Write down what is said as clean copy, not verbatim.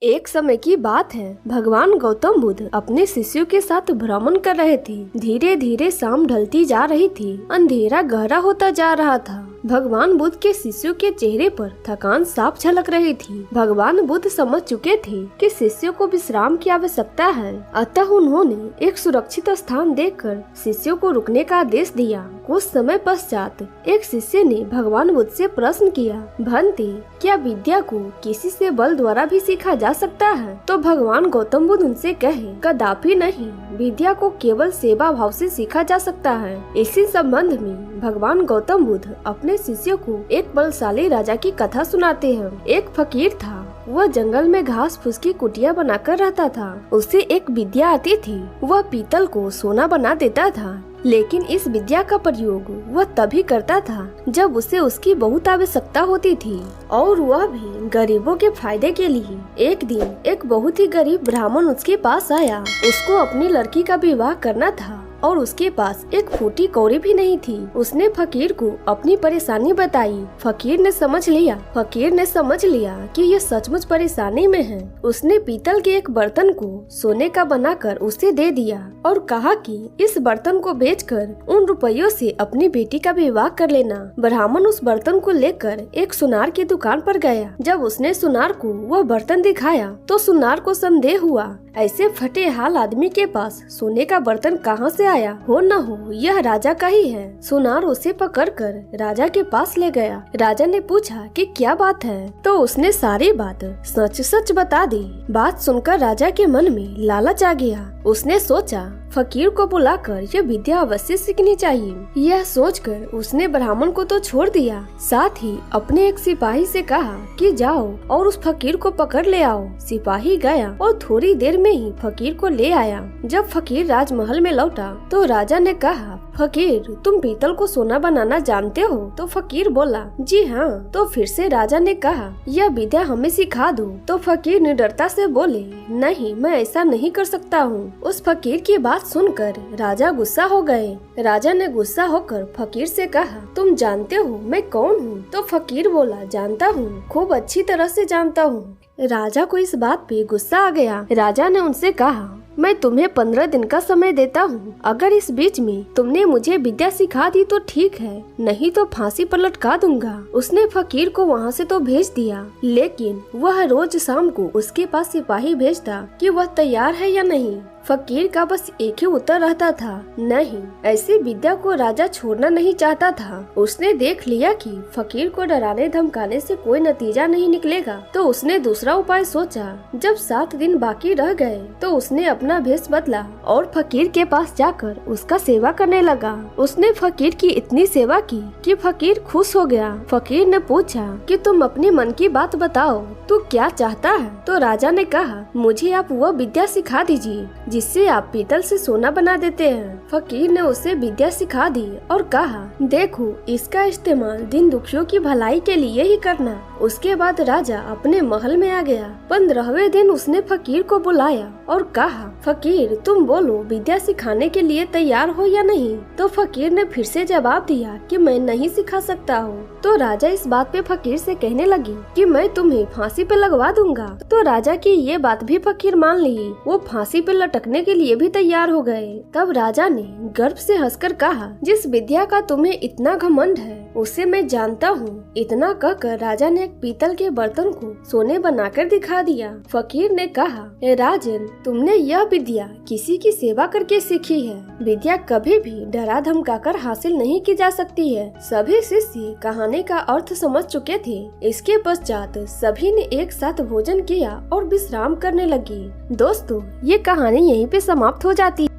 एक समय की बात है, भगवान गौतम बुद्ध अपने शिष्यों के साथ भ्रमण कर रहे थे। धीरे धीरे शाम ढलती जा रही थी, अंधेरा गहरा होता जा रहा था। भगवान बुद्ध के शिष्यों के चेहरे पर थकान साफ झलक रही थी। भगवान बुद्ध समझ चुके थे कि शिष्यों को विश्राम की आवश्यकता है, अतः उन्होंने एक सुरक्षित स्थान देखकर शिष्यों को रुकने का आदेश दिया। कुछ समय पश्चात एक शिष्य ने भगवान बुद्ध से प्रश्न किया, भंते, क्या विद्या को किसी से बल द्वारा भी सीखा जा सकता है? तो भगवान गौतम बुद्ध उनसे कहे, कदापि नहीं, विद्या को केवल सेवा भाव से सीखा जा सकता है। इसी संबंध में भगवान गौतम बुद्ध अपने शिष्यों को एक बलशाली राजा की कथा सुनाते हैं। एक फकीर था, वह जंगल में घास फूस की कुटिया बनाकर रहता था। उसे एक विद्या आती थी, वह पीतल को सोना बना देता था। लेकिन इस विद्या का प्रयोग वह तभी करता था जब उसे उसकी बहुत आवश्यकता होती थी, और वह भी गरीबों के फायदे के लिए। एक दिन एक बहुत ही गरीब ब्राह्मण उसके पास आया। उसको अपनी लड़की का विवाह करना था और उसके पास एक फूटी कौड़ी भी नहीं थी। उसने फकीर को अपनी परेशानी बताई। फकीर ने समझ लिया कि यह सचमुच परेशानी में है। उसने पीतल के एक बर्तन को सोने का बनाकर उसे दे दिया और कहा कि इस बर्तन को बेचकर उन रुपयों से अपनी बेटी का विवाह कर लेना। ब्राह्मण उस बर्तन को लेकर एक सुनार की दुकान पर गया। जब उसने सुनार को वह बर्तन दिखाया तो सुनार को संदेह हुआ, ऐसे फटे हाल आदमी के पास सोने का बर्तन कहाँ से आया? हो न हो यह राजा का ही है। सुनार उसे पकड़कर राजा के पास ले गया। राजा ने पूछा कि क्या बात है, तो उसने सारी बात सच सच बता दी। बात सुनकर राजा के मन में लालच आ गया। उसने सोचा, फकीर को बुलाकर यह विद्या अवश्य सीखनी चाहिए। यह सोचकर उसने ब्राह्मण को तो छोड़ दिया, साथ ही अपने एक सिपाही से कहा कि जाओ और उस फकीर को पकड़ ले आओ। सिपाही गया और थोड़ी देर में ही फकीर को ले आया। जब फकीर राजमहल में लौटा तो राजा ने कहा, फकीर, तुम पीतल को सोना बनाना जानते हो? तो फकीर बोला, जी हाँ। तो फिर से राजा ने कहा, यह विद्या हमें सिखा दो। तो फकीर निडरता से बोले, नहीं, मैं ऐसा नहीं कर सकता हूँ। उस फकीर की बात सुनकर राजा गुस्सा हो गए। राजा ने गुस्सा होकर फकीर से कहा, तुम जानते हो मैं कौन हूँ? तो फकीर बोला, जानता हूँ, खूब अच्छी तरह से जानता हूँ। राजा को इस बात पे गुस्सा आ गया। राजा ने उनसे कहा, मैं तुम्हें 15 दिन का समय देता हूँ। अगर इस बीच में तुमने मुझे विद्या सिखा दी तो ठीक है, नहीं तो फांसी पर लटका दूंगा। उसने फकीर को वहाँ से तो भेज दिया, लेकिन वह रोज शाम को उसके पास सिपाही भेजता कि वह तैयार है या नहीं। फकीर का बस एक ही उत्तर रहता था, नहीं। ऐसी विद्या को राजा छोड़ना नहीं चाहता था। उसने देख लिया कि फकीर को डराने धमकाने से कोई नतीजा नहीं निकलेगा, तो उसने दूसरा उपाय सोचा। जब 7 दिन बाकी रह गए तो उसने अपना भेष बदला और फकीर के पास जाकर उसका सेवा करने लगा। उसने फकीर की इतनी सेवा की कि फकीर खुश हो गया। फकीर ने पूछा कि तुम अपने मन की बात बताओ, तू क्या चाहता है? तो राजा ने कहा, मुझे आप वह विद्या सिखा दीजिए जिससे आप पीतल से सोना बना देते हैं। फकीर ने उसे विद्या सिखा दी और कहा, देखो, इसका इस्तेमाल दिन दुखियों की भलाई के लिए ही करना। उसके बाद राजा अपने महल में आ गया। 15वें दिन उसने फकीर को बुलाया और कहा, फकीर, तुम बोलो, विद्या सिखाने के लिए तैयार हो या नहीं? तो फकीर ने फिर से जवाब दिया कि मैं नहीं सिखा सकता हूँ। तो राजा इस बात पे फकीर से कहने लगी कि मैं तुम्हें फांसी पे लगवा दूंगा। तो राजा की ये बात भी फकीर मान ली। वो फांसी पे लटकने के लिए भी तैयार हो गए। तब राजा ने गर्व से हंसकर कहा, जिस विद्या का तुम्हें इतना घमंड है उसे मैं जानता हूँ। इतना कहकर राजा ने एक पीतल के बर्तन को सोने बनाकर दिखा दिया। फकीर ने कहा, राजन, तुमने यह विद्या किसी की सेवा करके सीखी है। विद्या कभी भी डरा धमकाकर हासिल नहीं की जा सकती है। सभी शिष्य कहानी का अर्थ समझ चुके थे। इसके पश्चात सभी ने एक साथ भोजन किया और विश्राम करने लगे। दोस्तों, ये कहानी यहीं पे समाप्त हो जाती है।